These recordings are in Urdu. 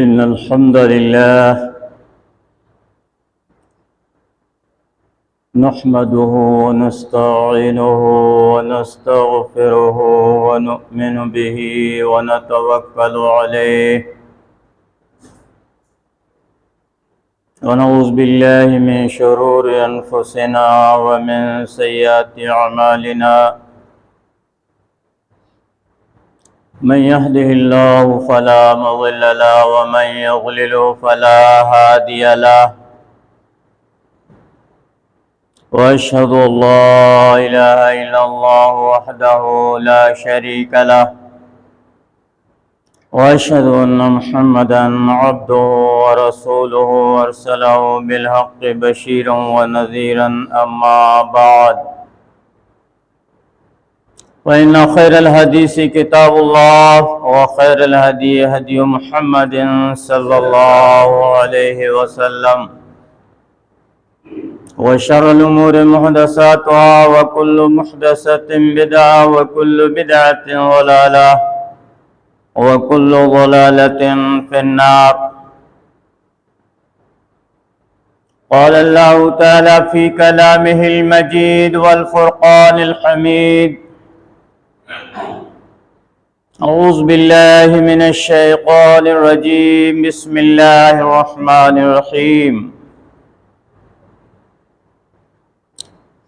إن الحمد لله نحمده ونستعينه ونستغفره ونؤمن به ونتوكل عليه ونعوذ بالله من شرور أنفسنا ومن سيئات أعمالنا من يهده الله فلا مضل له ومن يضلل فلا هادي له وأشهد أن لا إله إلا الله وحده لا شريك له وأشهد أن محمدا عبده ورسوله أرسله بالحق بشيرا ونذيرا أما بعد وإن خير الحديث كتاب الله وخير الهدي هدي محمد صلى الله عليه وسلم وشر الأمور محدثاتها وكل محدثة بدعة وكل بدعة ضلالة وكل ضلالة في النار. قال الله تعالى في كلامه المجيد والفرقان الحميد: أعوذ بالله من الشيطان الرجيم. بسم الله الرحمن الرحيم.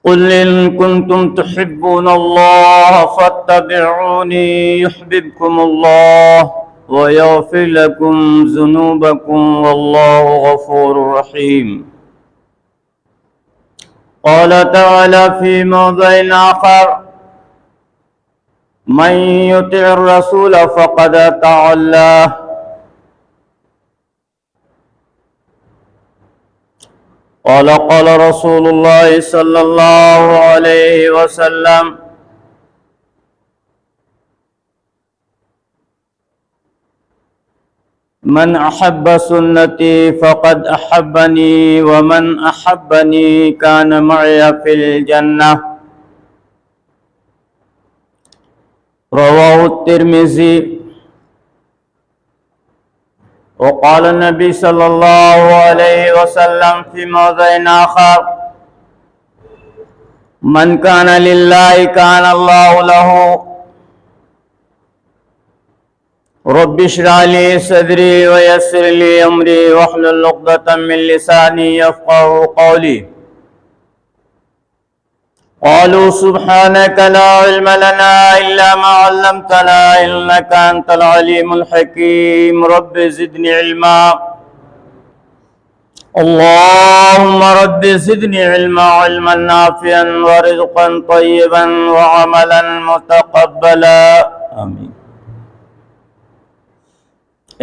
قل إن كنتم تحبون الله فاتبعوني يحببكم الله ويغفر لكم ذنوبكم والله غفور رحيم. قال تعالى في موضع آخر: من يطع الرسول فقد أطاع الله. قال رسول الله صلى الله عليه وسلم: من أحب سنتي فقد أحبني ومن أحبني كان معي في الجنة. رواه الترمذي. وقال النبي صلى الله عليه وسلم في موضع آخر: من كان لله كان الله له. رب اشرح لي صدري ويسر لي أمري واحلل عقدة من لساني يفقهوا قولي. قالوا سبحانك لا علم لنا إلا ما علمتنا إنك أنت العليم الحكيم. رب زدني علما. اللهم رب زدني علما نافعا ورزقا طيبا وعملا متقبلا. آمين.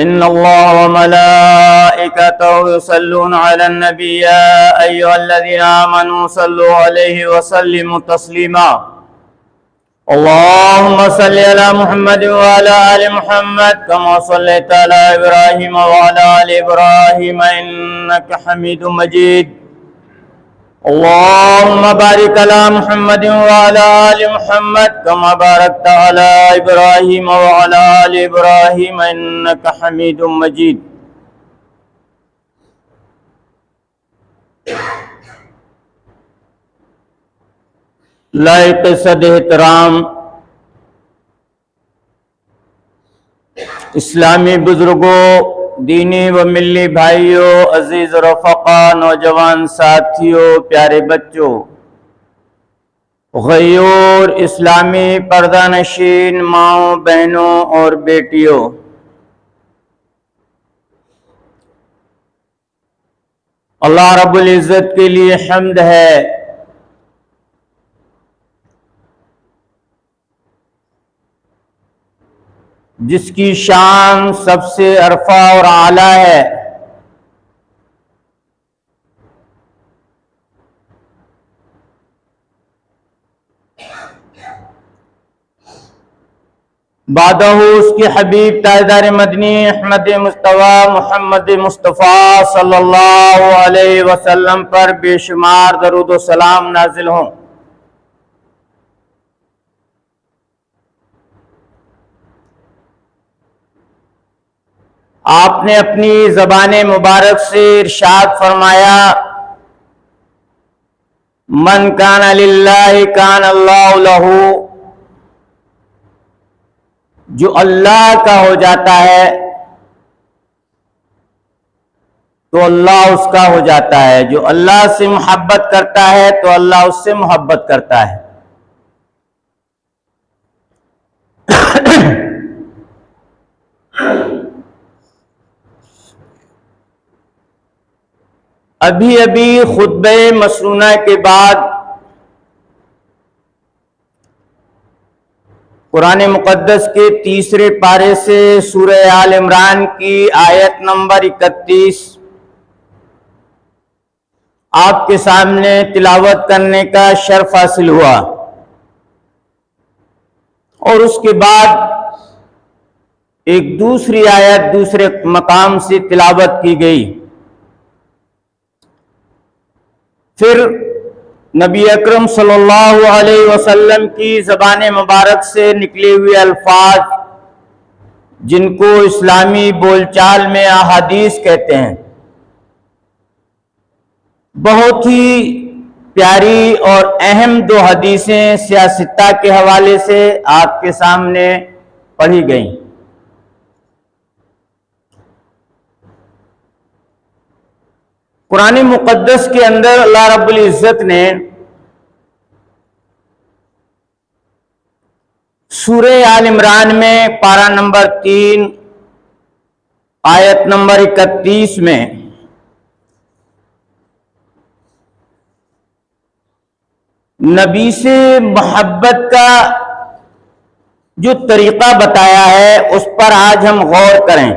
إن الله وملائكته يصلون على النبي يا أيها الذين آمنوا صلوا عليه وسلموا تسليما. اللهم صل على محمد وعلى آل محمد كما صليت على إبراهيم وعلى آل إبراهيم إنك حميد مجيد. اللهم بارك على محمد وعلى آل محمد كما باركت على إبراهيم وعلى آل إبراهيم إنك حميد مجيد. لائق صد احترام اسلامی بزرگوں، دینی و ملی بھائیوں، عزیز رفقا، نوجوان ساتھیوں، پیارے بچوں، غیور اسلامی پردہ نشین ماؤں، بہنوں اور بیٹیوں، اللہ رب العزت کے لیے حمد ہے جس کی شان سب سے عرفہ اور اعلیٰ ہے۔ بعدہ اس کے حبیب تاجدار مدنی احمد مصطفیٰ محمد مصطفیٰ صلی اللہ علیہ وسلم پر بے شمار درود و سلام نازل ہوں۔ آپ نے اپنی زبان مبارک سے ارشاد فرمایا من کان للہ کان اللہ لہ، جو اللہ کا ہو جاتا ہے تو اللہ اس کا ہو جاتا ہے، جو اللہ سے محبت کرتا ہے تو اللہ اس سے محبت کرتا ہے۔ ابھی خطبہ مسنونہ کے بعد قرآن مقدس کے تیسرے پارے سے سورہ آل عمران کی آیت نمبر 31 آپ کے سامنے تلاوت کرنے کا شرف حاصل ہوا، اور اس کے بعد ایک دوسری آیت دوسرے مقام سے تلاوت کی گئی۔ پھر نبی اکرم صلی اللہ علیہ وسلم کی زبان مبارک سے نکلے ہوئے الفاظ، جن کو اسلامی بول چال میں احادیث کہتے ہیں، بہت ہی پیاری اور اہم دو حدیثیں سیاستہ کے حوالے سے آپ کے سامنے پڑھی گئیں۔ قرآن مقدس کے اندر اللہ رب العزت نے سورہ آل عمران میں پارہ نمبر 3 آیت نمبر 31 میں نبی سے محبت کا جو طریقہ بتایا ہے اس پر آج ہم غور کریں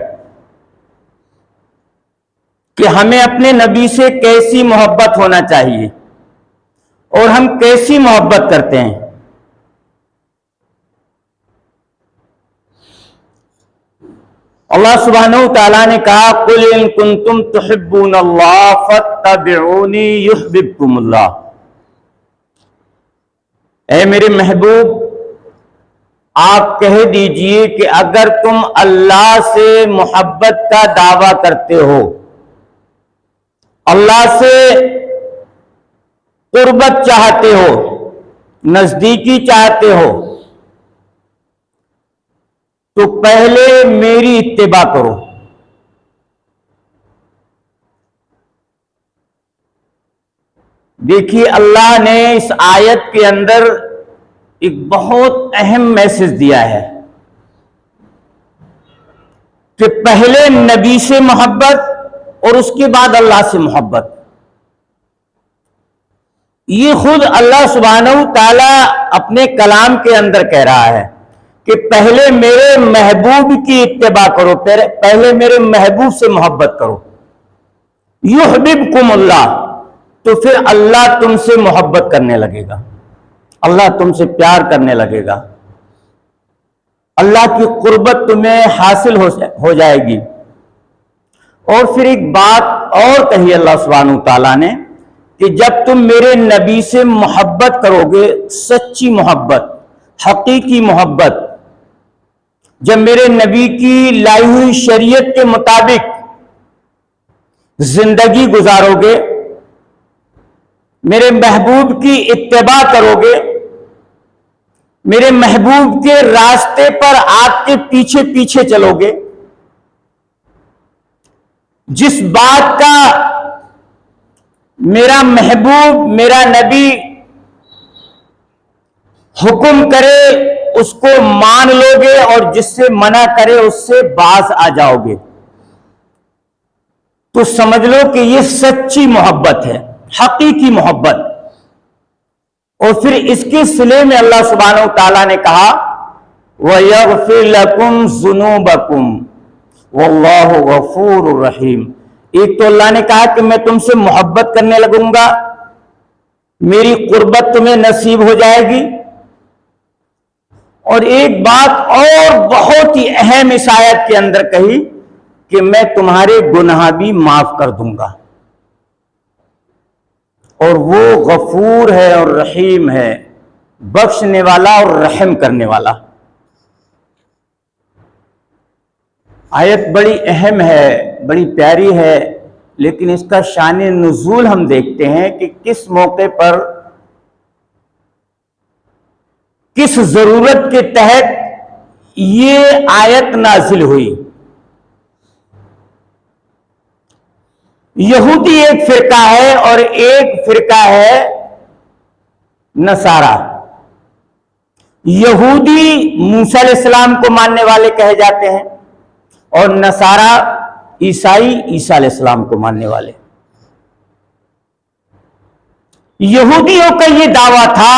کہ ہمیں اپنے نبی سے کیسی محبت ہونا چاہیے اور ہم کیسی محبت کرتے ہیں۔ اللہ سبحانہ وتعالیٰ نے کہا قُلْ إِن كُنتُمْ تُحِبُّونَ اللَّهَ فَاتَّبِعُونِي يُحْبِبْكُمُ اللَّهُ، اے میرے محبوب آپ کہہ دیجئے کہ اگر تم اللہ سے محبت کا دعویٰ کرتے ہو، اللہ سے قربت چاہتے ہو، نزدیکی چاہتے ہو، تو پہلے میری اتباع کرو۔ دیکھیے اللہ نے اس آیت کے اندر ایک بہت اہم میسج دیا ہے کہ پہلے نبی سے محبت اور اس کے بعد اللہ سے محبت۔ یہ خود اللہ سبحانہ وتعالی اپنے کلام کے اندر کہہ رہا ہے کہ پہلے میرے محبوب کی اتباع کرو، پہلے میرے محبوب سے محبت کرو۔ یحببکم اللہ، تو پھر اللہ تم سے محبت کرنے لگے گا، اللہ تم سے پیار کرنے لگے گا، اللہ کی قربت تمہیں حاصل ہو جائے گی۔ اور پھر ایک بات اور کہی اللہ سبحانہ تعالیٰ نے کہ جب تم میرے نبی سے محبت کرو گے، سچی محبت، حقیقی محبت، جب میرے نبی کی لائی ہوئی شریعت کے مطابق زندگی گزارو گے، میرے محبوب کی اتباع کرو گے، میرے محبوب کے راستے پر آپ کے پیچھے پیچھے چلو گے، جس بات کا میرا محبوب، میرا نبی حکم کرے اس کو مان لو گے، اور جس سے منع کرے اس سے باز آ جاؤ گے، تو سمجھ لو کہ یہ سچی محبت ہے، حقیقی محبت۔ اور پھر اس کے صلے میں اللہ سبحانہ وتعالیٰ نے کہا وَيَغْفِرْ لَكُمْ ذُنُوبَكُمْ وَاللَّهُ غَفُورٌ رَحِيمٌ۔ ایک تو اللہ نے کہا کہ میں تم سے محبت کرنے لگوں گا، میری قربت تمہیں نصیب ہو جائے گی، اور ایک بات اور بہت ہی اہم اس آیت کے اندر کہی کہ میں تمہارے گناہ بھی معاف کر دوں گا، اور وہ غفور ہے اور رحیم ہے، بخشنے والا اور رحم کرنے والا۔ آیت بڑی اہم ہے، بڑی پیاری ہے، لیکن اس کا شان نزول ہم دیکھتے ہیں کہ کس موقع پر، کس ضرورت کے تحت یہ آیت نازل ہوئی۔ یہودی ایک فرقہ ہے اور ایک فرقہ ہے نصارہ۔ یہودی موسیٰ علیہ السلام کو ماننے والے کہے جاتے ہیں اور نصارہ عیسائی عیسیٰ علیہ السلام کو ماننے والے۔ یہودیوں کا یہ دعویٰ تھا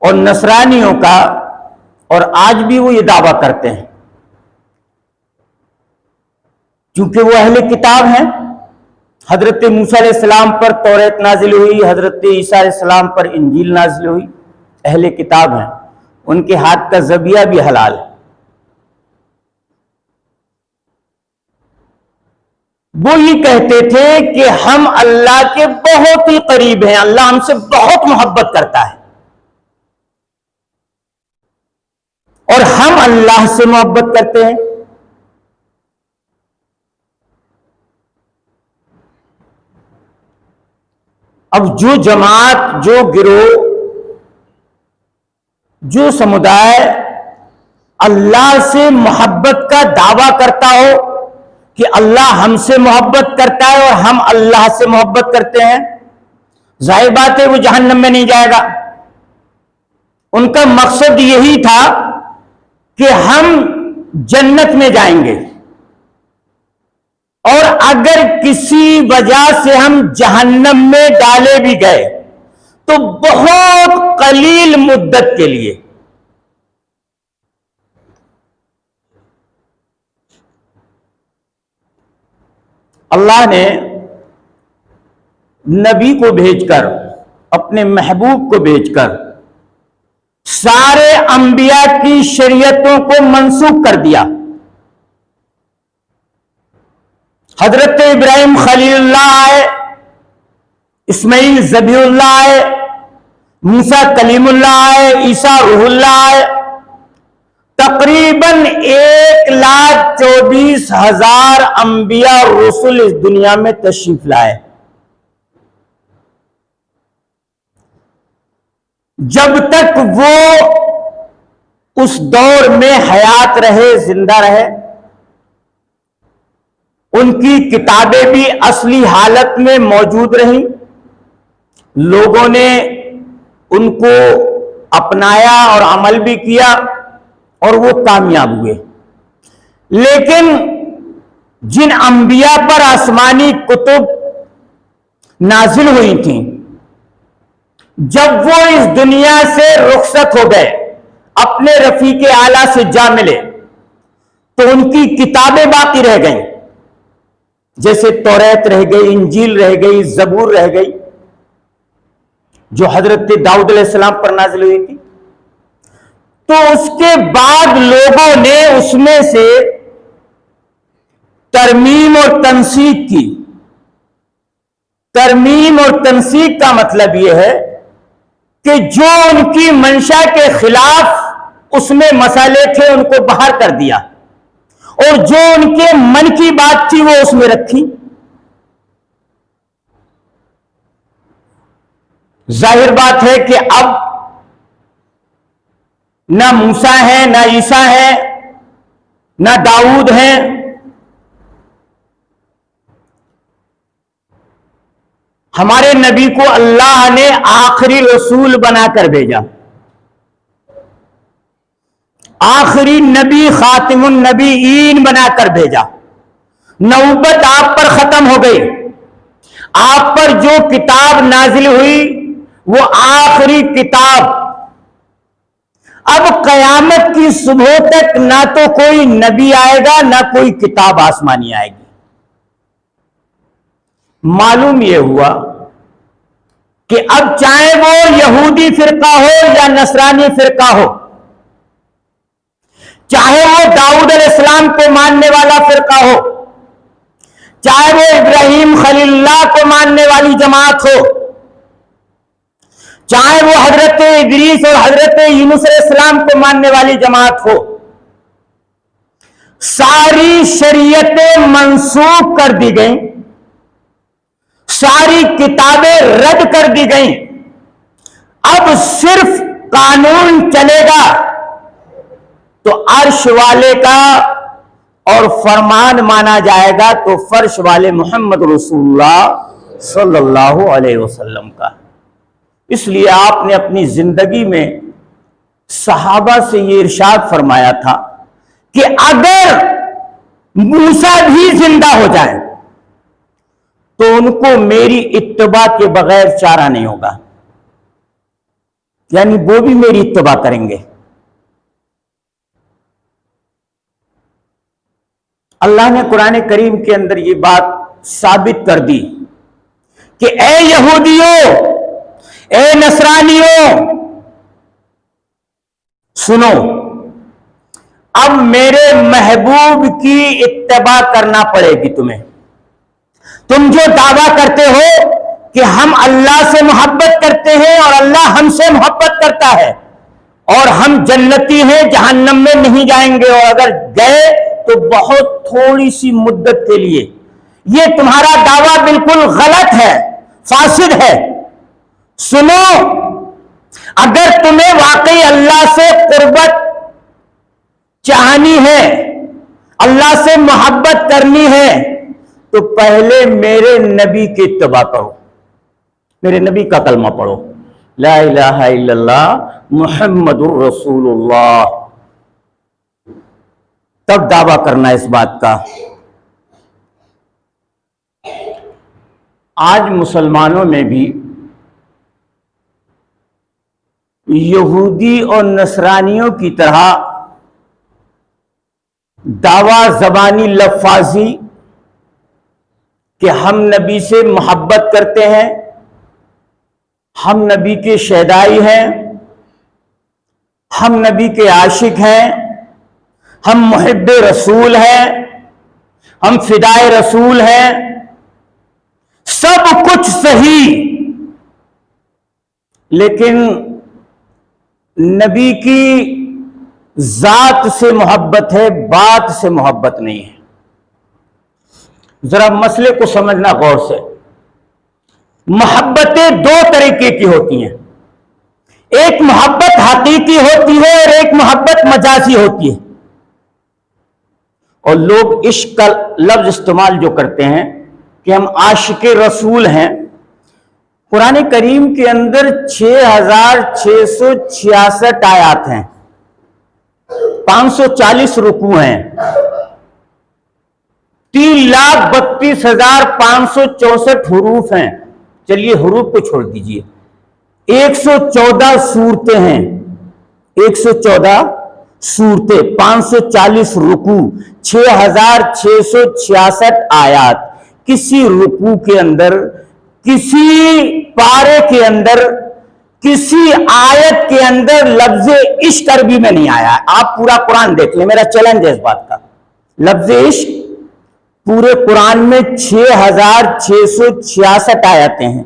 اور نصرانیوں کا، اور آج بھی وہ یہ دعویٰ کرتے ہیں کیونکہ وہ اہل کتاب ہیں۔ حضرت موسیٰ علیہ السلام پر توریت نازل ہوئی، حضرت عیسیٰ علیہ السلام پر انجیل نازل ہوئی، اہل کتاب ہیں، ان کے ہاتھ کا ذبیحہ بھی حلال ہے۔ وہ یہ کہتے تھے کہ ہم اللہ کے بہت ہی قریب ہیں، اللہ ہم سے بہت محبت کرتا ہے اور ہم اللہ سے محبت کرتے ہیں۔ اب جو جماعت، جو گروہ، جو سمدائے اللہ سے محبت کا دعویٰ کرتا ہو کہ اللہ ہم سے محبت کرتا ہے اور ہم اللہ سے محبت کرتے ہیں، ظاہر بات ہے وہ جہنم میں نہیں جائے گا۔ ان کا مقصد یہی تھا کہ ہم جنت میں جائیں گے، اور اگر کسی وجہ سے ہم جہنم میں ڈالے بھی گئے تو بہت قلیل مدت کے لیے۔ اللہ نے نبی کو بھیج کر، اپنے محبوب کو بھیج کر سارے انبیاء کی شریعتوں کو منسوخ کر دیا۔ حضرت ابراہیم خلیل اللہ آئے، اسماعیل ذبیح اللہ آئے، موسیٰ کلیم اللہ آئے، عیسیٰ روح اللہ آئے، تقریباً 1,24,000 انبیاء اور رسول اس دنیا میں تشریف لائے۔ جب تک وہ اس دور میں حیات رہے، زندہ رہے، ان کی کتابیں بھی اصلی حالت میں موجود رہیں، لوگوں نے ان کو اپنایا اور عمل بھی کیا اور وہ کامیاب ہوئے۔ لیکن جن انبیاء پر آسمانی کتب نازل ہوئی تھیں، جب وہ اس دنیا سے رخصت ہو گئے، اپنے رفیق اعلیٰ سے جا ملے، تو ان کی کتابیں باقی رہ گئیں، جیسے توریت رہ گئی، انجیل رہ گئی، زبور رہ گئی، جو حضرت داؤد علیہ السلام پر نازل ہوئی تھی۔ تو اس کے بعد لوگوں نے اس میں سے ترمیم اور تنسیخ کی۔ ترمیم اور تنسیخ کا مطلب یہ ہے کہ جو ان کی منشا کے خلاف اس میں مسئلے تھے ان کو باہر کر دیا، اور جو ان کے من کی بات تھی وہ اس میں رکھی۔ ظاہر بات ہے کہ اب نہ موسیٰ ہیں، نہ عیسیٰ ہیں، نہ داؤد ہیں، ہمارے نبی کو اللہ نے آخری رسول بنا کر بھیجا، آخری نبی، خاتم النبیین بنا کر بھیجا۔ نبوت آپ پر ختم ہو گئی، آپ پر جو کتاب نازل ہوئی وہ آخری کتاب۔ اب قیامت کی صبح تک نہ تو کوئی نبی آئے گا، نہ کوئی کتاب آسمانی آئے گی۔ معلوم یہ ہوا کہ اب چاہے وہ یہودی فرقہ ہو یا نصرانی فرقہ ہو، چاہے وہ داؤد علیہ السلام کو ماننے والا فرقہ ہو، چاہے وہ ابراہیم خلیل اللہ کو ماننے والی جماعت ہو، چاہے وہ حضرت ادریس اور حضرت یونس علیہ السلام کو ماننے والی جماعت ہو، ساری شریعتیں منسوخ کر دی گئیں، ساری کتابیں رد کر دی گئیں، اب صرف قانون چلے گا تو عرش والے کا اور فرمان مانا جائے گا تو فرش والے محمد رسول اللہ صلی اللہ علیہ وسلم کا۔ اس لیے آپ نے اپنی زندگی میں صحابہ سے یہ ارشاد فرمایا تھا کہ اگر موسیٰ بھی زندہ ہو جائیں تو ان کو میری اتباع کے بغیر چارہ نہیں ہوگا، یعنی وہ بھی میری اتباع کریں گے۔ اللہ نے قرآن کریم کے اندر یہ بات ثابت کر دی کہ اے یہودیوں، اے نصرانیوں، سنو، اب میرے محبوب کی اتباع کرنا پڑے گی تمہیں۔ تم جو دعویٰ کرتے ہو کہ ہم اللہ سے محبت کرتے ہیں اور اللہ ہم سے محبت کرتا ہے اور ہم جنتی ہیں، جہنم میں نہیں جائیں گے، اور اگر گئے تو بہت تھوڑی سی مدت کے لیے، یہ تمہارا دعویٰ بالکل غلط ہے، فاسد ہے۔ سنو، اگر تمہیں واقعی اللہ سے قربت چاہنی ہے، اللہ سے محبت کرنی ہے، تو پہلے میرے نبی کی اتباع کرو، میرے نبی کا کلمہ پڑھو، لا الہ الا اللہ محمد الرسول اللہ، تب دعویٰ کرنا اس بات کا۔ آج مسلمانوں میں بھی یہودی اور نصرانیوں کی طرح دعویٰ زبانی لفاظی کہ ہم نبی سے محبت کرتے ہیں، ہم نبی کے شیدائی ہیں، ہم نبی کے عاشق ہیں، ہم محب رسول ہیں، ہم فدائے رسول ہیں، سب کچھ صحیح، لیکن نبی کی ذات سے محبت ہے، بات سے محبت نہیں ہے۔ ذرا مسئلے کو سمجھنا غور سے۔ محبتیں دو طریقے کی ہوتی ہیں، ایک محبت حقیقی ہوتی ہے اور ایک محبت مجازی ہوتی ہے، اور لوگ عشق کا لفظ استعمال جو کرتے ہیں کہ ہم عاشق رسول ہیں، قرآن کریم کے اندر 6666 آیات ہیں، 540 رکوع ہیں، 3,32,564 حروف ہیں، چلیے حروف کو چھوڑ دیجئے، 114 سورتیں ہیں، 114 سورتیں، 540 رکوع، 6666 آیات۔ کسی رکوع کے اندر، کسی پارے کے اندر، کسی آیت کے اندر لفظ عشق عربی میں نہیں آیا ہے۔ آپ پورا قرآن دیکھ لیں، میرا چیلنج ہے اس بات کا۔ لفظ عشق پورے قرآن میں 6666 آیتیں ہیں،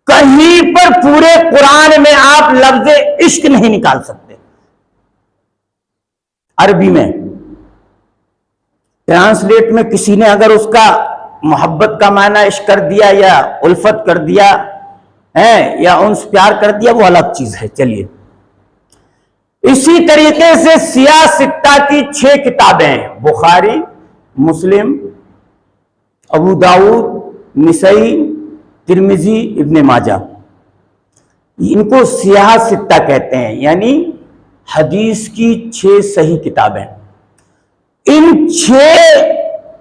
کہیں پر پورے قرآن میں آپ لفظ عشق نہیں نکال سکتے عربی میں۔ ٹرانسلیٹ میں کسی نے اگر اس کا محبت کا معنی عشق کر دیا یا الفت کر دیا ہے یا انس پیار کر دیا، وہ الگ چیز ہے۔ چلیے، اسی طریقے سے سیاہ ستہ کی 6 کتابیں ہیں، بخاری، مسلم، ابو داؤد، نسائی، ترمذی، ابن ماجہ، ان کو سیاہ ستہ کہتے ہیں، یعنی حدیث کی 6 صحیح کتابیں۔ ان 6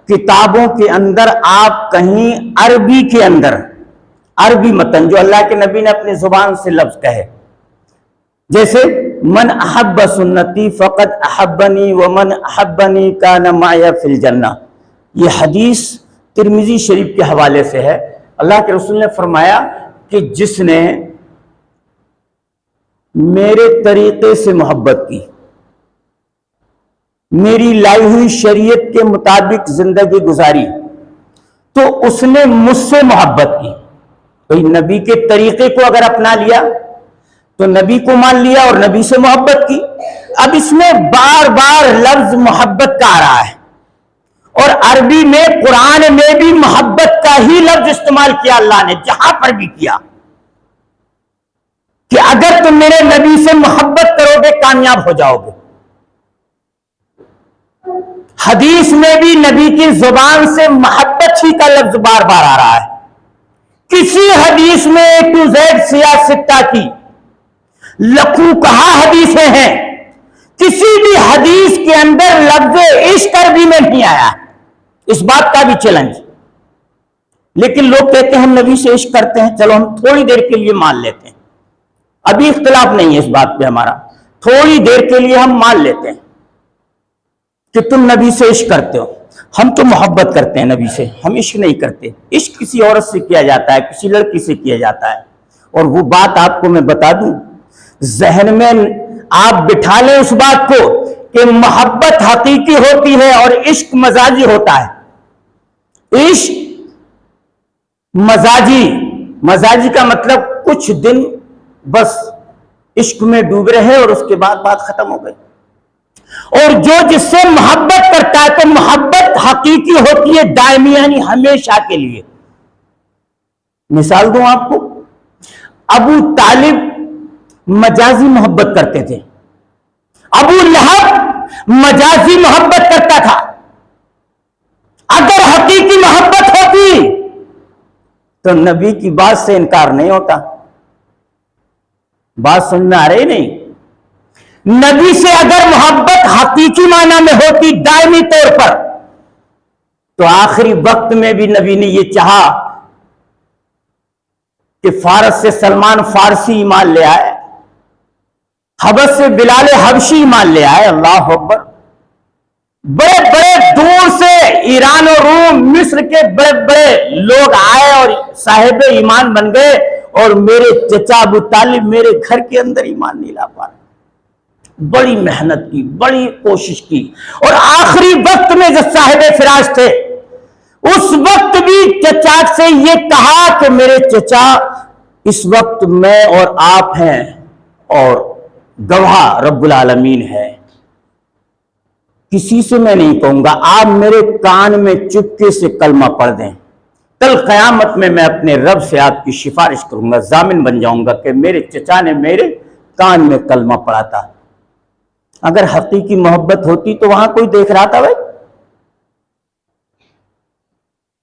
کتابوں کے اندر آپ کہیں عربی کے اندر، عربی متن جو اللہ کے نبی نے اپنی زبان سے لفظ کہے، جیسے من احب سنتی فقد احبنی ومن احبنی کان معی فی الجنہ، یہ حدیث ترمذی شریف کے حوالے سے ہے۔ اللہ کے رسول نے فرمایا کہ جس نے میرے طریقے سے محبت کی، میری لائی ہوئی شریعت کے مطابق زندگی گزاری، تو اس نے مجھ سے محبت کی۔ کوئی نبی کے طریقے کو اگر اپنا لیا تو نبی کو مان لیا اور نبی سے محبت کی، اب اس میں بار بار لفظ محبت کا آ رہا ہے، اور عربی میں قرآن میں بھی محبت کا ہی لفظ استعمال کیا اللہ نے، جہاں پر بھی کیا کہ اگر تم میرے نبی سے محبت کرو گے کامیاب ہو جاؤ گے۔ حدیث میں بھی نبی کی زبان سے محبت ہی کا لفظ بار بار آ رہا ہے۔ کسی حدیث میں A to Z سیاہ سکہ کی لکھوں کہا حدیثیں ہیں، کسی بھی حدیث کے اندر لفظ عشق عربی میں نہیں آیا، اس بات کا بھی چیلنج۔ لیکن لوگ کہتے ہیں ہم نبی سے عشق کرتے ہیں، چلو ہم تھوڑی دیر کے لیے مان لیتے ہیں، ابھی اختلاف نہیں ہے اس بات پہ ہمارا، تھوڑی دیر کے لیے ہم مان لیتے ہیں کہ تم نبی سے عشق کرتے ہو، ہم تو محبت کرتے ہیں نبی سے، ہم عشق نہیں کرتے۔ عشق کسی عورت سے کیا جاتا ہے، کسی لڑکی سے کیا جاتا ہے، اور وہ بات آپ کو میں بتا دوں، ذہن میں آپ بٹھا لیں اس بات کو کہ محبت حقیقی ہوتی ہے اور عشق مزاجی ہوتا ہے۔ عشق مزاجی کا مطلب کچھ دن بس عشق میں ڈوب رہے اور اس کے بعد بات ختم ہو گئی، اور جو جس سے محبت کرتا ہے تو محبت حقیقی ہوتی ہے، دائمی، یعنی ہمیشہ کے لیے۔ مثال دوں آپ کو، ابو طالب مجازی محبت کرتے تھے، ابو لہب مجازی محبت کرتا تھا۔ اگر حقیقی محبت ہوتی تو نبی کی بات سے انکار نہیں ہوتا۔ بات سمجھ میں آ رہی نہیں؟ نبی سے اگر محبت حقیقی معنی میں ہوتی، دائمی طور پر، تو آخری وقت میں بھی نبی نے یہ چاہا کہ فارس سے سلمان فارسی ایمان لے آئے، حبش سے بلال حبشی ایمان لے آئے، اللہ اکبر، بڑے بڑے دور سے ایران اور روم، مصر کے بڑے بڑے لوگ آئے اور صاحب ایمان بن گئے، اور میرے چچا ابو طالب میرے گھر کے اندر ایمان نہیں لا پا رہے۔ بڑی محنت کی، بڑی کوشش کی، اور آخری وقت میں جو صاحب فراش تھے اس وقت بھی چچا سے یہ کہا کہ میرے چچا اس وقت میں اور آپ ہیں اور گواہ رب العالمین ہے، کسی سے میں نہیں کہوں گا، آپ میرے کان میں چپکے سے کلمہ پڑھ دیں، کل قیامت میں اپنے رب سے آپ کی سفارش کروں گا، ضامن بن جاؤں گا کہ میرے چچا نے میرے کان میں کلمہ پڑھا تھا۔ اگر حقیقی محبت ہوتی تو وہاں کوئی دیکھ رہا تھا بھائی؟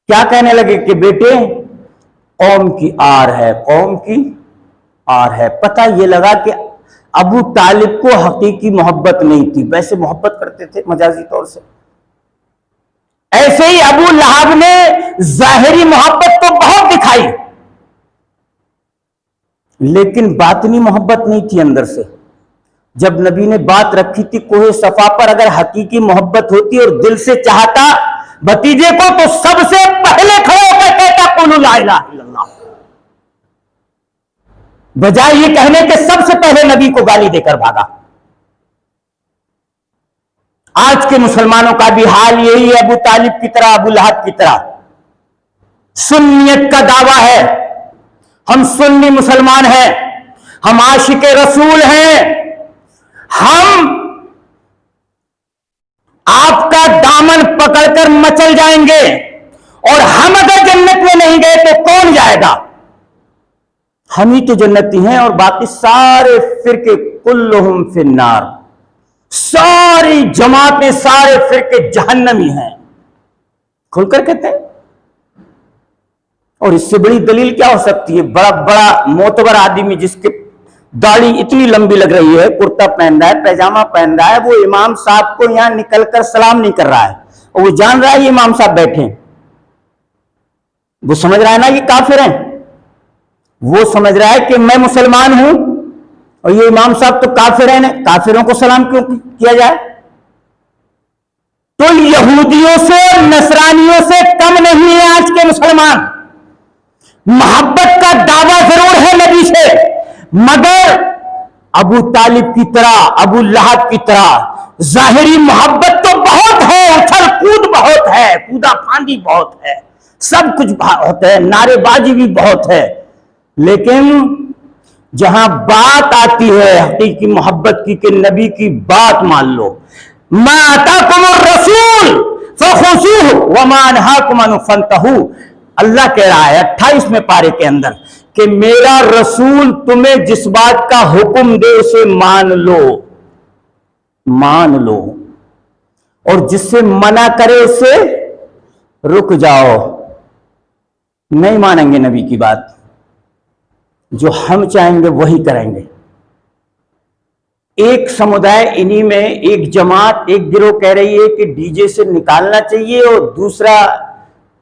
کیا کہنے لگے کہ بیٹے قوم کی آر ہے، قوم کی آر ہے۔ پتہ یہ لگا کہ ابو طالب کو حقیقی محبت نہیں تھی، ویسے محبت کرتے تھے مجازی طور سے۔ ایسے ہی ابو لہب نے ظاہری محبت تو بہت دکھائی، لیکن باطنی محبت نہیں تھی اندر سے۔ جب نبی نے بات رکھی تھی کوہ صفا پر، اگر حقیقی محبت ہوتی اور دل سے چاہتا بھتیجے کو تو سب سے پہلے کھڑے ہو کر کہتا قولوا لا الہ الا اللہ، بجائے یہ کہنے کہ سب سے پہلے نبی کو گالی دے کر بھاگا۔ آج کے مسلمانوں کا بھی حال یہی ہے، ابو طالب کی طرح، ابو لہب کی طرح۔ سنیت کا دعویٰ ہے، ہم سنی مسلمان ہیں، ہم عاشق رسول ہیں، ہم آپ کا دامن پکڑ کر مچل جائیں گے، اور ہم اگر جنت میں نہیں گئے تو کون جائے گا؟ ہم ہی تو جنتی ہیں، اور باقی سارے فرقے کلہم فی النار، ساری جماعتیں، سارے فرقے جہنمی ہیں، کھل کر کہتے ہیں۔ اور اس سے بڑی دلیل کیا ہو سکتی ہے؟ بڑا بڑا معتبر آدمی جس کے داڑھی اتنی لمبی لگ رہی ہے، کرتا پہن رہا ہے، پیجامہ پہن رہا ہے، وہ امام صاحب کو یہاں نکل کر سلام نہیں کر رہا ہے، اور وہ جان رہا ہے یہ امام صاحب بیٹھے ہیں، وہ سمجھ رہا ہے نا یہ کافر ہیں، وہ سمجھ رہا ہے کہ میں مسلمان ہوں اور یہ امام صاحب تو کافر ہیں، کافروں کو سلام کیوں کیا جائے؟ تو یہودیوں سے نصرانیوں سے کم نہیں ہے آج کے مسلمان۔ محبت کا دعویٰ ضرور ہے نبی سے، مگر ابو طالب کی طرح، ابو لہب کی طرح ظاہری محبت تو بہت ہے، اچھل کود بہت ہے، کودا پھاندی بہت ہے، سب کچھ بہت ہے، نعرے بازی بھی بہت ہے، لیکن جہاں بات آتی ہے حقیقی محبت کی کہ نبی کی بات مان لو، ما آتاکم الرسول فخذوہ وما نہاکم عنہ فانتہوا، اللہ کہہ رہا ہے 28ویں پارے کے اندر کہ میرا رسول تمہیں جس بات کا حکم دے اسے مان لو، مان لو، اور جس سے منع کرے اس سے رک جاؤ۔ نہیں مانیں گے نبی کی بات، جو ہم چاہیں گے وہی کریں گے۔ ایک سمودائے انہی میں ایک جماعت، ایک گروہ کہہ رہی ہے کہ ڈی جے سے نکالنا چاہیے، اور دوسرا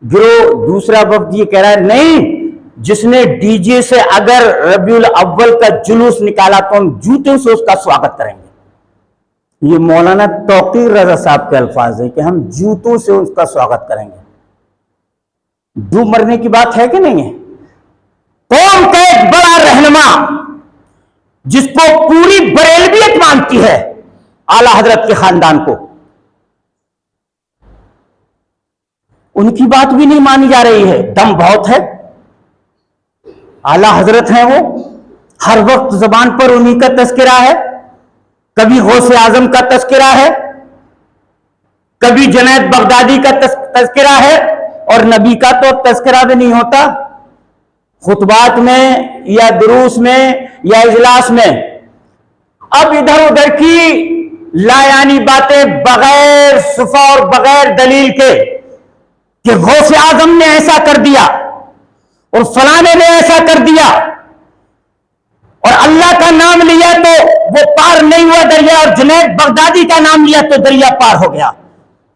گروہ، دوسرا وفد یہ کہہ رہا ہے نہیں، جس نے ڈی جے سے اگر ربیع الاول کا جلوس نکالا تو ہم جوتوں سے اس کا سواگت کریں گے۔ یہ مولانا توقیر رضا صاحب کے الفاظ ہیں کہ ہم جوتوں سے اس کا سواگت کریں گے۔ ڈوب مرنے کی بات ہے کہ نہیں ہے؟ قوم کا ایک بڑا رہنما جس کو پوری بریلویت مانتی ہے، اعلی حضرت کے خاندان کو، ان کی بات بھی نہیں مانی جا رہی ہے۔ دم بہت ہے، اعلی حضرت ہیں وہ، ہر وقت زبان پر انہی کا تذکرہ ہے، کبھی غوث اعظم کا تذکرہ ہے، کبھی جنید بغدادی کا تذکرہ ہے، اور نبی کا تو تذکرہ بھی نہیں ہوتا۔ خطبات میں یا دروس میں یا اجلاس میں اب ادھر ادھر کی لایانی باتیں بغیر صفا اور بغیر دلیل کے کہ غوث اعظم نے ایسا کر دیا اور فلانے نے ایسا کر دیا، اور اللہ کا نام لیا تو وہ پار نہیں ہوا دریا، اور جنید بغدادی کا نام لیا تو دریا پار ہو گیا۔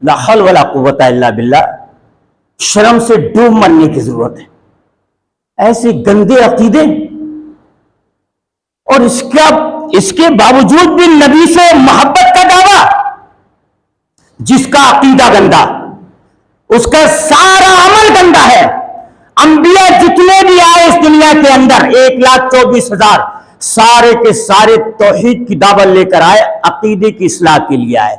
لا حول ولا قوت الا باللہ۔ شرم سے ڈوب مرنے کی ضرورت ہے۔ ایسے گندے عقیدے، اور اس کے باوجود بھی نبی سے محبت کا دعویٰ۔ جس کا عقیدہ گندا، اس کا سارا عمل گندا ہے۔ انبیاء جتنے بھی آئے اس دنیا کے اندر 1,24,000 سارے کے سارے توحید کی دعوت لے کر آئے، عقیدے کی اصلاح کے لیے آئے۔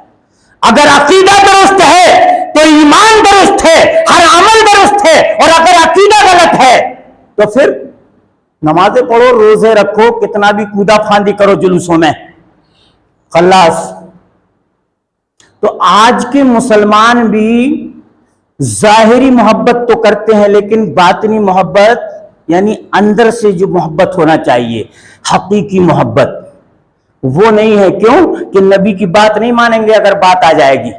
اگر عقیدہ درست ہے تو ایمان درست ہے، ہر عمل درست ہے، اور اگر عقیدہ غلط ہے تو پھر نمازیں پڑھو، روزے رکھو، کتنا بھی کودا پھاندی کرو جلوسوں میں، خلاص۔ تو آج کے مسلمان بھی ظاہری محبت تو کرتے ہیں، لیکن باطنی محبت یعنی اندر سے جو محبت ہونا چاہیے، حقیقی محبت، وہ نہیں ہے۔ کیوں؟ کہ نبی کی بات نہیں مانیں گے اگر بات آ جائے گی۔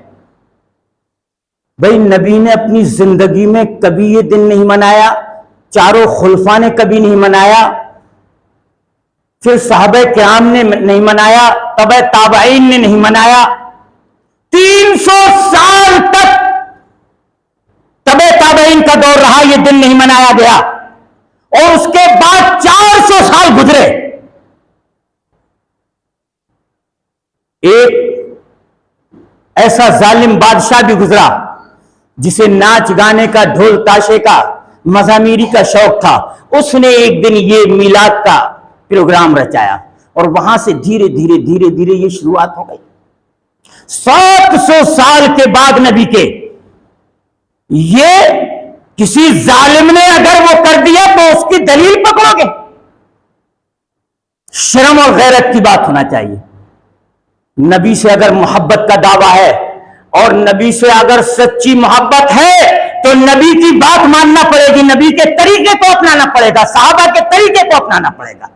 بھئی نبی نے اپنی زندگی میں کبھی یہ دن نہیں منایا، چاروں خلفاء نے کبھی نہیں منایا، پھر صحابہ کرام نے نہیں منایا، تبع تابعین نے نہیں منایا، 300 سال تک تبع تابعین کا دور رہا، یہ دن نہیں منایا گیا، اور اس کے بعد 400 سال گزرے، ایک ایسا ظالم بادشاہ بھی گزرا جسے ناچ گانے کا، ڈھول تاشے کا، مزامیری کا شوق تھا، اس نے ایک دن یہ میلاد کا پروگرام رچایا، اور وہاں سے دھیرے دھیرے دھیرے دھیرے یہ شروعات ہو گئی۔ 700 سال کے بعد نبی کے، یہ کسی ظالم نے اگر وہ کر دیا تو اس کی دلیل پکڑو گے؟ شرم اور غیرت کی بات ہونا چاہیے۔ نبی سے اگر محبت کا دعویٰ ہے اور نبی سے اگر سچی محبت ہے تو نبی کی بات ماننا پڑے گی، نبی کے طریقے کو اپنانا پڑے گا، صحابہ کے طریقے کو اپنانا پڑے گا۔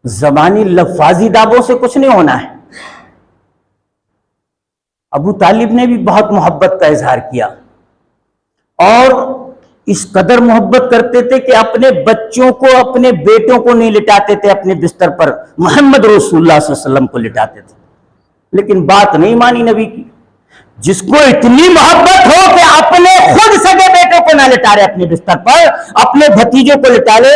زبانی لفاظی دعووں سے کچھ نہیں ہونا ہے۔ ابو طالب نے بھی بہت محبت کا اظہار کیا، اور اس قدر محبت کرتے تھے کہ اپنے بچوں کو، اپنے بیٹوں کو نہیں لٹاتے تھے اپنے بستر پر، محمد رسول اللہ صلی اللہ علیہ وسلم کو لٹاتے تھے، لیکن بات نہیں مانی نبی کی۔ جس کو اتنی محبت ہو کہ اپنے خود سگے بیٹوں کو نہ لٹا رہے اپنے بستر پر، اپنے بھتیجوں کو لٹا لے،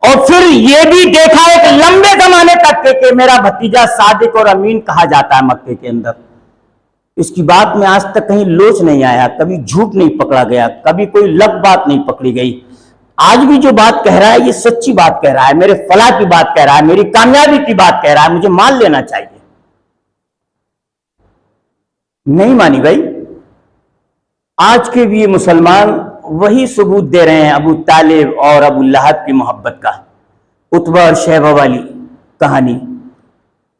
اور پھر یہ بھی دیکھا ایک لمبے زمانے تک کہ میرا بھتیجا صادق اور امین کہا جاتا ہے مکے کے اندر، اس کی بات میں آج تک کہیں لوچ نہیں آیا، کبھی جھوٹ نہیں پکڑا گیا، کبھی کوئی لگ بات نہیں پکڑی گئی۔ آج بھی جو بات کہہ رہا ہے یہ سچی بات کہہ رہا ہے، میرے فلاح کی بات کہہ رہا ہے، میری کامیابی کی بات کہہ رہا ہے، مجھے مان لینا چاہیے۔ نہیں مانی بھائی۔ آج کے بھی یہ مسلمان وہی ثبوت دے رہے ہیں ابو طالب اور ابو لہب کی محبت کا، عتبہ اور شیبہ والی کہانی۔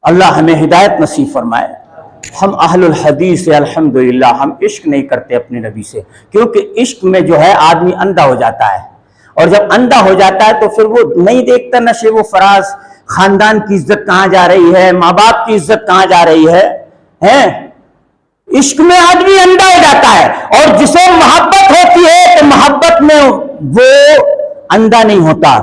اللہ ہمیں ہدایت نصیب فرمائے۔ ہم اہل الحدیث سے الحمدللہ ہم عشق نہیں کرتے اپنے نبی سے، کیونکہ عشق میں جو ہے آدمی اندھا ہو جاتا ہے، اور جب اندھا ہو جاتا ہے تو پھر وہ نہیں دیکھتا نشے و فراز، خاندان کی عزت کہاں جا رہی ہے، ماں باپ کی عزت کہاں جا رہی ہے۔ عشق میں آدمی اندھا ہو جاتا ہے، اور جسے محبت ہوتی ہے تو محبت میں وہ اندھا نہیں ہوتا،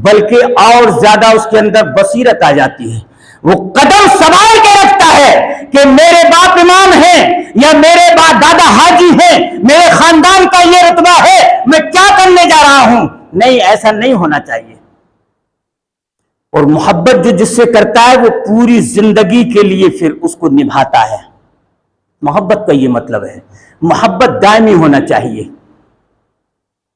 بلکہ اور زیادہ اس کے اندر بصیرت آ جاتی ہے۔ وہ قدم سنبھال کے رکھتا ہے کہ میرے باپ امام ہیں یا میرے باپ دادا حاجی ہیں، میرے خاندان کا یہ رتبہ ہے، میں کیا کرنے جا رہا ہوں۔ نہیں، ایسا نہیں ہونا چاہیے۔ اور محبت جو جس سے کرتا ہے وہ پوری زندگی کے لیے پھر اس کو نبھاتا ہے۔ محبت کا یہ مطلب ہے، محبت دائمی ہونا چاہیے،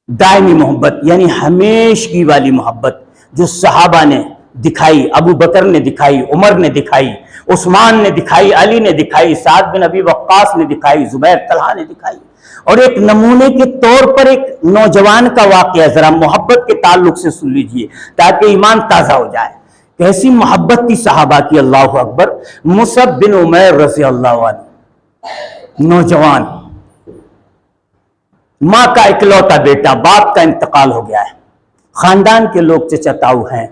دائمی محبت یعنی ہمیشگی والی محبت جو صحابہ نے دکھائی، ابو بکر نے دکھائی، عمر نے دکھائی، عثمان نے دکھائی، علی نے دکھائی، سعد بن ابی وقاص نے دکھائی، زبیر طلحہ نے دکھائی۔ اور ایک نمونے کے طور پر ایک نوجوان کا واقعہ ذرا محبت کے تعلق سے سن لیجئے تاکہ ایمان تازہ ہو جائے۔ کیسی محبت تھی صحابہ کی، اللہ اکبر۔ مصعب بن عمیر رضی اللہ عنہ، نوجوان، ماں کا اکلوتا بیٹا، باپ کا انتقال ہو گیا ہے، خاندان کے لوگ چچا تاؤ ہیں،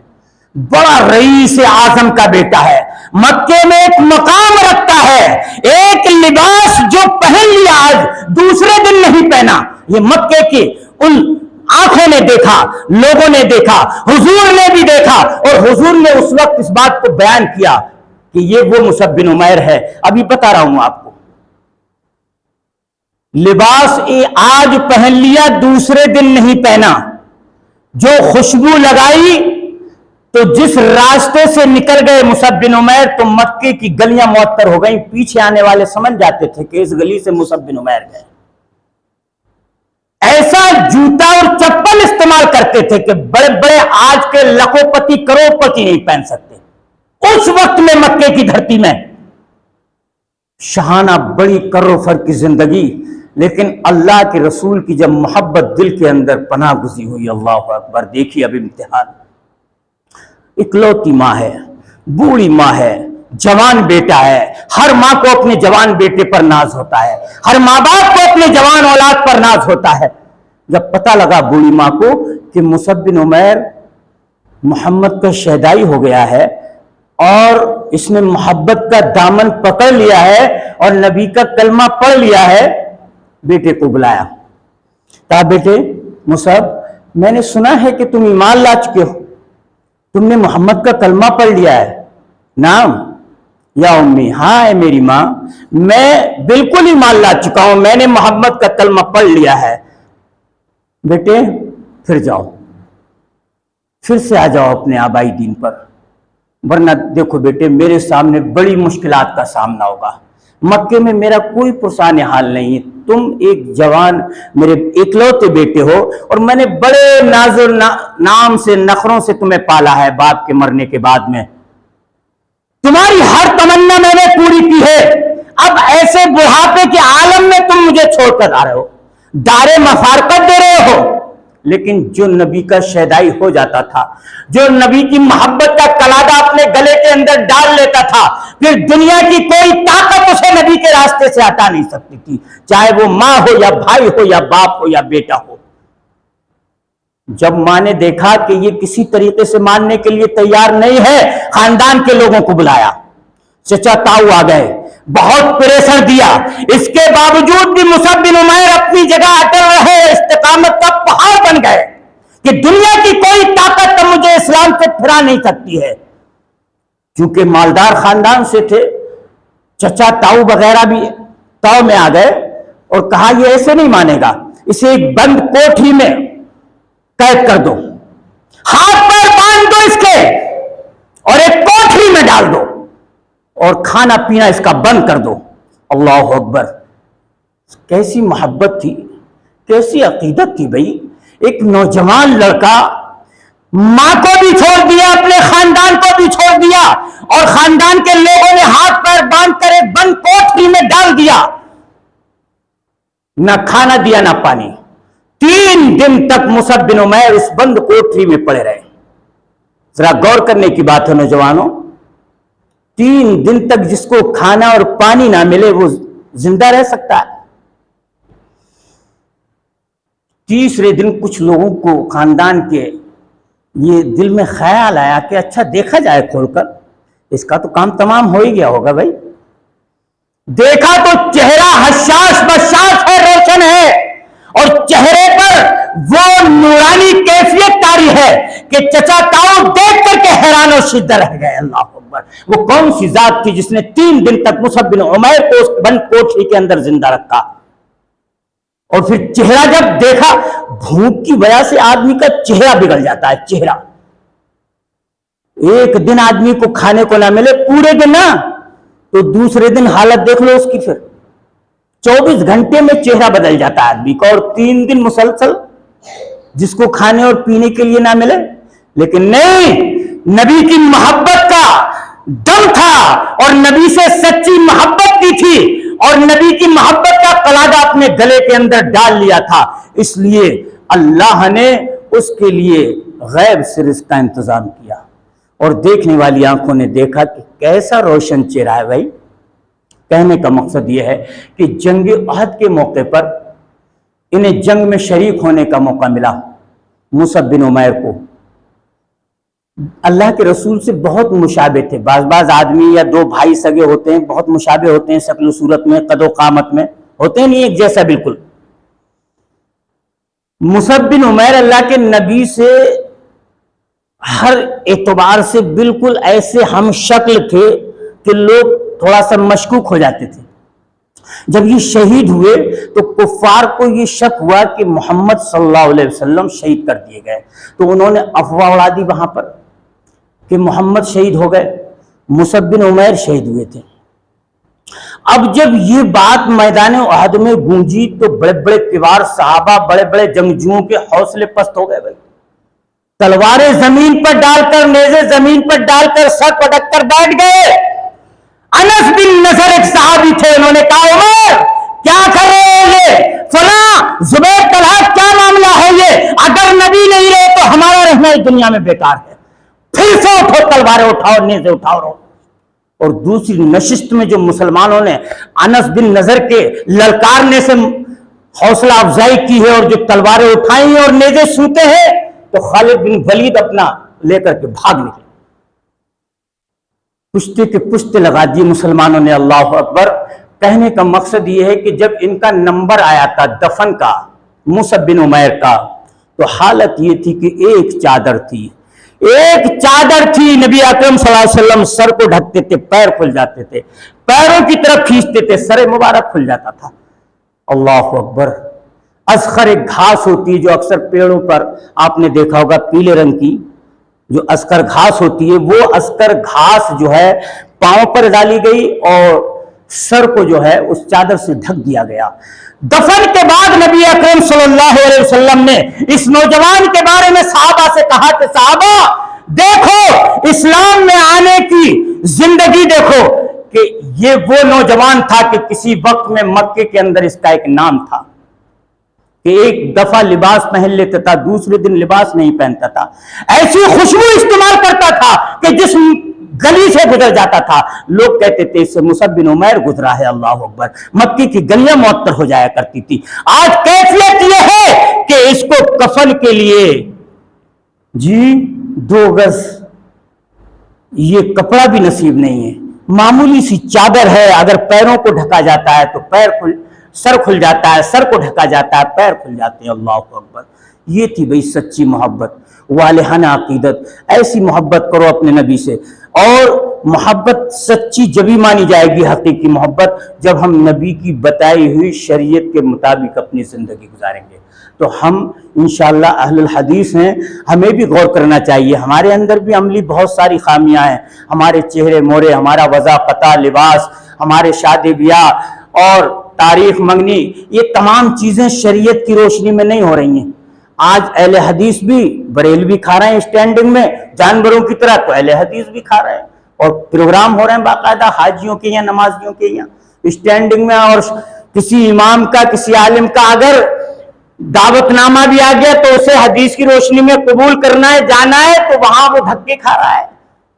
بڑا رئیس اعظم کا بیٹا ہے، مکے میں ایک مقام رکھتا ہے، ایک لباس جو پہن لیا آج دوسرے دن نہیں پہنا۔ یہ مکے کی ان آنکھوں نے دیکھا، لوگوں نے دیکھا، حضور نے بھی دیکھا، اور حضور نے اس وقت اس بات کو بیان کیا کہ یہ وہ مصعب بن عمیر ہے۔ ابھی بتا رہا ہوں آپ کو، لباس آج پہن لیا دوسرے دن نہیں پہنا، جو خوشبو لگائی تو جس راستے سے نکل گئے مصعب بن عمیر تو مکے کی گلیاں معطر ہو گئیں، پیچھے آنے والے سمجھ جاتے تھے کہ اس گلی سے مصعب بن عمیر گئے۔ ایسا جوتا اور چپل استعمال کرتے تھے کہ بڑے بڑے آج کے لاکھوں پتی کروڑ پتی نہیں پہن سکتے۔ اس وقت میں مکے کی دھرتی میں شہانہ بڑی کر و فر کی زندگی، لیکن اللہ کے رسول کی جب محبت دل کے اندر پناہ گزی ہوئی، اللہ اکبر۔ دیکھیے اب امتحان، اکلوتی ماں ہے، بوڑھی ماں ہے، جوان بیٹا ہے، ہر ماں کو اپنے جوان بیٹے پر ناز ہوتا ہے، ہر ماں باپ کو اپنے جوان اولاد پر ناز ہوتا ہے۔ جب پتہ لگا بوڑھی ماں کو کہ مصعب بن عمیر محمد کا شہدائی ہو گیا ہے اور اس نے محبت کا دامن پکڑ لیا ہے اور نبی کا کلمہ پڑھ لیا ہے، بیٹے کو بلایا، کہا بیٹے مصعب، میں نے سنا ہے کہ تم ایمان لا چکے ہو، تم نے محمد کا کلمہ پڑھ لیا ہے۔ نام یا امی، ہاں اے میری ماں، میں بالکل ایمان لا چکا ہوں، میں نے محمد کا کلمہ پڑھ لیا ہے۔ بیٹے پھر جاؤ، پھر سے آ جاؤ اپنے آبائی دین پر، ورنہ دیکھو بیٹے میرے سامنے بڑی مشکلات کا سامنا ہوگا، مکے میں میرا کوئی پرسان حال نہیں ہے، تم ایک جوان میرے اکلوتے بیٹے ہو اور میں نے بڑے ناز و نام سے نخروں سے تمہیں پالا ہے، باپ کے مرنے کے بعد میں تمہاری ہر تمنا میں نے پوری کی ہے، اب ایسے بڑھاپے کے عالم میں تم مجھے چھوڑ کر آ رہے ہو، دار مفارقت دے رہے ہو۔ لیکن جو نبی کا شہدائی ہو جاتا تھا، جو نبی کی محبت کا قلادہ اپنے گلے کے اندر ڈال لیتا تھا، پھر دنیا کی کوئی طاقت اسے نبی کے راستے سے ہٹا نہیں سکتی تھی، چاہے وہ ماں ہو یا بھائی ہو یا باپ ہو یا بیٹا ہو۔ جب ماں نے دیکھا کہ یہ کسی طریقے سے ماننے کے لیے تیار نہیں ہے، خاندان کے لوگوں کو بلایا، چچا تاؤ آ گئے، بہت پریشر دیا، اس کے باوجود بھی مصعب بن عمیر اپنی جگہ اٹل رہے، استقامت کا پہاڑ بن گئے کہ دنیا کی کوئی طاقت مجھے اسلام سے پھرا نہیں سکتی ہے۔ چونکہ مالدار خاندان سے تھے، چچا تاؤ وغیرہ بھی تاؤ میں آ گئے اور کہا یہ ایسے نہیں مانے گا، اسے ایک بند کوٹھی میں قید کر دو، ہاتھ پیر باندھ دو اس کے اور ایک کوٹھی میں ڈال دو اور کھانا پینا اس کا بند کر دو۔ اللہ اکبر، کیسی محبت تھی، کیسی عقیدت تھی بھائی۔ ایک نوجوان لڑکا ماں کو بھی چھوڑ دیا، اپنے خاندان کو بھی چھوڑ دیا اور خاندان کے لوگوں نے ہاتھ پیر باندھ کر ایک بند کوٹھی میں ڈال دیا، نہ کھانا دیا نہ پانی، 3 دن تک مصعب بن عمیر اس بند کوٹری میں پڑے رہے. ذرا غور کرنے کی بات ہے نوجوانوں، 3 دن تک جس کو کھانا اور پانی نہ ملے وہ زندہ رہ سکتا ہے؟ تیسرے دن کچھ لوگوں کو خاندان کے یہ دل میں خیال آیا کہ اچھا دیکھا جائے کھول کر، اس کا تو کام تمام ہو ہی گیا ہوگا بھائی. دیکھا تو چہرہ حشاش بشاش ہے، روشن ہے، اور چہرے پر وہ نورانی کیفیت طاری ہے کہ چچا تاؤ دیکھ کر کے حیران و شدہ رہ گئے. اللہ اکبر! وہ کون سی ذات تھی جس نے 3 دن تک مصعب بن عمیر کو اس بند کوٹری کے اندر زندہ رکھا؟ اور پھر چہرہ جب دیکھا، بھوک کی وجہ سے آدمی کا چہرہ بگڑ جاتا ہے. چہرہ، ایک دن آدمی کو کھانے کو نہ ملے پورے دن نا، تو دوسرے دن حالت دیکھ لو اس کی، پھر 24 گھنٹے میں چہرہ بدل جاتا ہے آدمی کا. اور 3 دن مسلسل جس کو کھانے اور پینے کے لیے نہ ملے. لیکن نہیں، نبی کی محبت کا دم تھا اور نبی سے سچی محبت کی تھی اور نبی کی محبت کا قلادہ اپنے گلے کے اندر ڈال لیا تھا. اس لیے اللہ نے اس کے لیے غیب سے رزق کا انتظام کیا اور دیکھنے والی آنکھوں نے دیکھا کہ کیسا روشن چہرہ ہے بھائی. کہنے کا مقصد یہ ہے کہ جنگ احد کے موقع پر انہیں جنگ میں شریک ہونے کا موقع ملا. مصعب بن عمیر کو اللہ کے رسول سے بہت مشابہ تھے. بعض آدمی یا 2 بھائی سگے ہوتے ہیں، بہت مشابہ ہوتے ہیں شکل و صورت میں، قد و قامت میں، ہوتے نہیں ایک جیسا بالکل. مصعب بن عمیر اللہ کے نبی سے ہر اعتبار سے بالکل ایسے ہم شکل تھے کہ لوگ تھوڑا سا مشکوک ہو جاتے تھے. جب یہ شہید ہوئے تو کفار کو یہ شک ہوا کہ محمد صلی اللہ علیہ وسلم شہید کر دیے گئے، تو انہوں نے افواہ اڑا دی وہاں پر کہ محمد شہید ہو گئے، مصعب بن عمیر شہید ہوئے تھے. اب جب یہ بات میدان احد میں گونجی تو بڑے بڑے کبار صحابہ، بڑے بڑے جنگجوؤں کے حوصلے پست ہو گئے بھائی. تلواریں زمین پر ڈال کر، نیزے زمین پر ڈال کر سر پٹک کر بیٹھ گئے. انس بن نضر ایک صحابی تھے، انہوں نے کہا عمر کیا کر رہے ہو یہ فلاں زبیر طلحہ کیا معاملہ ہے یہ؟ اگر نبی نہیں رہے تو ہمارا رہنا اس دنیا میں بیکار ہے. پھر سے اٹھو، تلواریں اٹھاؤ، نیزے اٹھاؤ رہو. اور دوسری نشست میں جو مسلمانوں نے انس بن نضر کے للکارنے سے حوصلہ افزائی کی ہے اور جو تلواریں اٹھائی ہیں اور نیزے سوتے ہیں، تو خالد بن ولید اپنا لے کر کے بھاگ نکلے. پشتے کے پشتے لگا دیے مسلمانوں نے. اللہ اکبر! کہنے کا مقصد یہ ہے کہ جب ان کا نمبر آیا تھا دفن کا، مصعب بن عمیر کا، تو حالت یہ تھی کہ ایک چادر تھی، نبی اکرم صلی اللہ علیہ وسلم سر کو ڈھکتے تھے، پیر کھل جاتے تھے، پیروں کی طرف کھینچتے تھے، سر مبارک کھل جاتا تھا. اللہ اکبر! اذخر ایک گھاس ہوتی ہے جو اکثر پیڑوں پر آپ نے دیکھا ہوگا، پیلے رنگ کی جو اذخر گھاس ہوتی ہے، وہ اذخر گھاس جو ہے پاؤں پر ڈالی گئی اور سر کو جو ہے اس چادر سے ڈھک دیا گیا. دفن کے بعد نبی اکرم صلی اللہ علیہ وسلم نے اس نوجوان کے بارے میں صحابہ سے کہا کہ صحابہ دیکھو اسلام میں آنے کی زندگی دیکھو، کہ یہ وہ نوجوان تھا کہ کسی وقت میں مکے کے اندر اس کا ایک نام تھا کہ ایک دفعہ لباس پہن لیتا تھا، دوسرے دن لباس نہیں پہنتا تھا، ایسی خوشبو استعمال کرتا تھا کہ جس گلی سے گزر جاتا تھا لوگ کہتے تھے اس سے مصعب بن عمیر گزرا ہے. اللہ اکبر! مکی کی گلیاں معطر ہو جایا کرتی تھی. آج کیفیت یہ ہے کہ اس کو کفن کے لیے 2 گز یہ کپڑا بھی نصیب نہیں ہے، معمولی سی چادر ہے. اگر پیروں کو ڈھکا جاتا ہے تو سر کھل جاتا ہے، سر کو ڈھکا جاتا ہے پیر کھل جاتے ہیں. اللہ اکبر! یہ تھی بھئی سچی محبت، والہانہ عقیدت. ایسی محبت کرو اپنے نبی سے، اور محبت سچی جبھی مانی جائے گی، حقیقی محبت، جب ہم نبی کی بتائی ہوئی شریعت کے مطابق اپنی زندگی گزاریں گے. تو ہم انشاءاللہ اہل الحدیث ہیں، ہمیں بھی غور کرنا چاہیے. ہمارے اندر بھی عملی بہت ساری خامیاں ہیں، ہمارے چہرے مورے، ہمارا وضع پتہ، لباس، ہمارے شادی بیاہ اور تاریخ منگنی، یہ تمام چیزیں شریعت کی روشنی میں نہیں ہو رہی ہیں. آج اہل حدیث بھی بریلوی کھا رہے ہیں اسٹینڈنگ میں جانوروں کی طرح، تو اہل حدیث بھی کھا رہے ہیں، اور پروگرام ہو رہے ہیں باقاعدہ حاجیوں کے یا نمازیوں کے یا اسٹینڈنگ میں. اور کسی امام کا، کسی عالم کا اگر دعوت نامہ بھی آ گیا تو اسے حدیث کی روشنی میں قبول کرنا ہے، جانا ہے، تو وہاں وہ دھکے کھا رہا ہے۔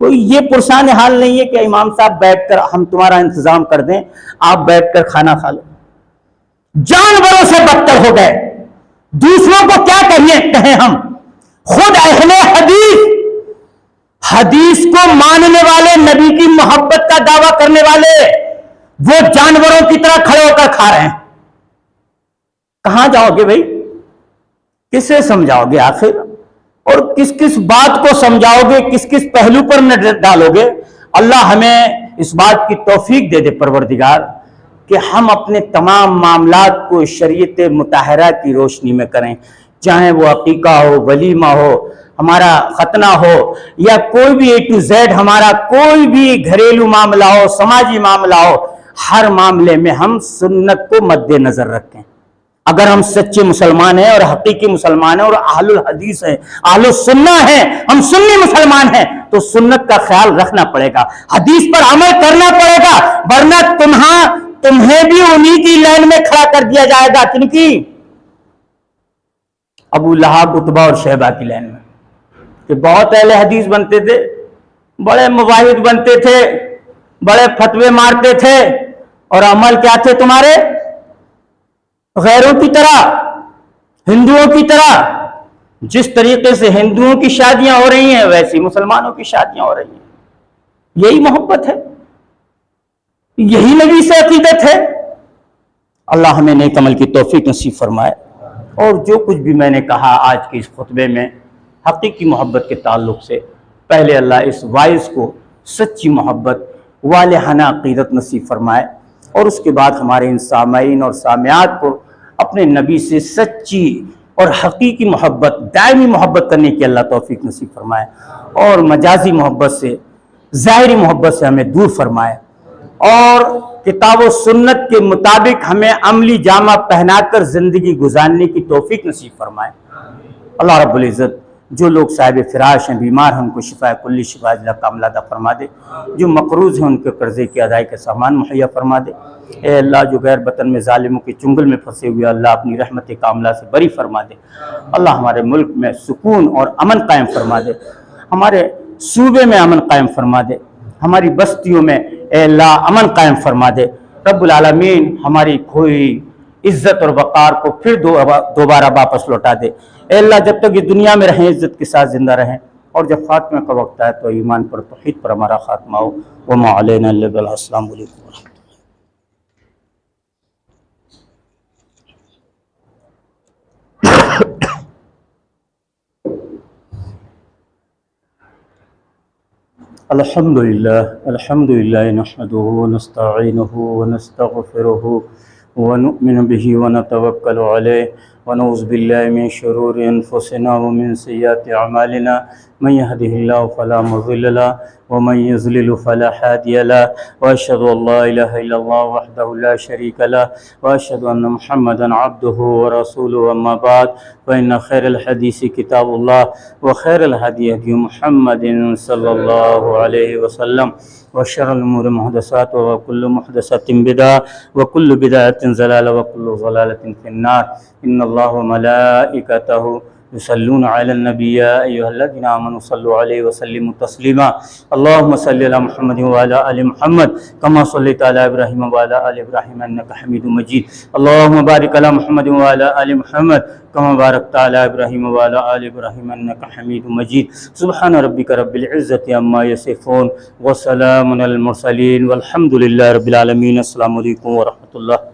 کوئی یہ پرسان حال نہیں ہے کہ امام صاحب بیٹھ کر ہم تمہارا انتظام کر دیں، آپ بیٹھ کر کھانا کھا لو۔ جانوروں سے بدتر ہو گئے، دوسروں کو کیا کہیں ہم، خود اہل حدیث کو ماننے والے، نبی کی محبت کا دعویٰ کرنے والے، وہ جانوروں کی طرح کھڑے ہو کر کھا رہے ہیں۔ کہاں جاؤ گے بھائی؟ کسے سمجھاؤ گے آخر؟ اور کس کس بات کو سمجھاؤ گے، کس کس پہلو پر نظر ڈالو گے؟ اللہ ہمیں اس بات کی توفیق دے دے پروردگار کہ ہم اپنے تمام معاملات کو شریعت مطہرہ کی روشنی میں کریں، چاہے وہ عقیقہ ہو، ولیمہ ہو، ہمارا ختنہ ہو، یا کوئی بھی A to Z ہمارا کوئی بھی گھریلو معاملہ ہو، سماجی معاملہ ہو، ہر معاملے میں ہم سنت کو مد نظر رکھیں۔ اگر ہم سچے مسلمان ہیں اور حقیقی مسلمان ہیں اور اہل الحدیث ہیں، اہل السنہ ہیں، ہم سنی مسلمان ہیں، تو سنت کا خیال رکھنا پڑے گا، حدیث پر عمل کرنا پڑے گا، ورنہ تمہیں بھی انہی کی لائن میں کھڑا کر دیا جائے گا۔ کن کی؟ ابو لہب، عتبہ اور شیبہ کی لائن میں، کہ بہت اہل حدیث بنتے تھے، بڑے مواحد بنتے تھے، بڑے فتوے مارتے تھے، اور عمل کیا تھے تمہارے؟ غیروں کی طرح، ہندوؤں کی طرح۔ جس طریقے سے ہندوؤں کی شادیاں ہو رہی ہیں ویسی مسلمانوں کی شادیاں ہو رہی ہیں۔ یہی محبت ہے، یہی نبی سے عقیدت ہے۔ اللہ ہمیں نیک عمل کی توفیق نصیب فرمائے۔ اور جو کچھ بھی میں نے کہا آج کے اس خطبے میں حقیقی محبت کے تعلق سے، پہلے اللہ اس وائز کو سچی محبت، والہانہ عقیدت نصیب فرمائے، اور اس کے بعد ہمارے ان سامعین اور سامعات کو اپنے نبی سے سچی اور حقیقی محبت، دائمی محبت کرنے کی اللہ توفیق نصیب فرمائے، اور مجازی محبت سے، ظاہری محبت سے ہمیں دور فرمائے، اور کتاب و سنت کے مطابق ہمیں عملی جامہ پہنا کر زندگی گزارنے کی توفیق نصیب فرمائے۔ اللہ رب العزت جو لوگ صاحب فراش ہیں، بیمار ہیں، ان کو شفا کلی شفا عاجلہ کاملہ عطا فرما دے، جو مقروض ہیں ان کے قرضے کی ادائی کا سامان مہیا فرما دے۔ اے اللہ جو غیر وطن میں ظالموں کے چنگل میں پھنسے ہوئے، اللہ اپنی رحمت کاملہ سے بری فرما دے۔ اللہ ہمارے ملک میں سکون اور امن قائم فرما دے، ہمارے صوبے میں امن قائم فرما دے، ہماری بستیوں میں اے اللہ امن قائم فرما دے۔ رب العالمین ہماری کھوئی عزت اور وقار کو پھر دوبارہ واپس لوٹا دے۔ اے اللہ جب تک یہ دنیا میں رہیں عزت کے ساتھ زندہ رہیں، اور جب خاتمہ کا وقت آئے تو ایمان پر، توحید پر ہمارا خاتمہ ہو۔ وما علینا الا البلاغ۔ السلام علیکم ورحمۃ اللہ۔ الحمدللہ نحمده ونستعینه ونستغفره ونؤمن به ونتوکل علیہ ونعوذ باللہ من شرور انفسنا ومن سیئات اعمالنا، من يهده الله فلا مضل له ومن يضلل فلا هادي له، واشهد ان لا اله الا الله وحده لا شريك له، واشهد ان محمدا عبده ورسوله، اما بعد فان خير الحديث كتاب الله، وخير الهدي هدي محمد صلى الله عليه وسلم، وشر الامور محدثاتها وكل محدثة بدعة وكل بدعة ضلالة وكل ضلالة في النار۔ ان الله وملائكته يصلون على النبي يا أيها الذين آمنوا صلوا عليه وسلموا تسليما۔ اللهم صل على محمد وعلى آل محمد كما صليت على إبراهيم وعلى آل إبراهيم إنك حميد مجيد۔ اللهم بارك على محمد وعلى آل محمد كما باركت على إبراهيم وعلى آل إبراهيم إنك حميد مجيد۔ سبحان ربك رب العزة عما يصفون وسلام على المرسلين والحمد لله رب العالمين۔ السلام عليكم ورحمة الله۔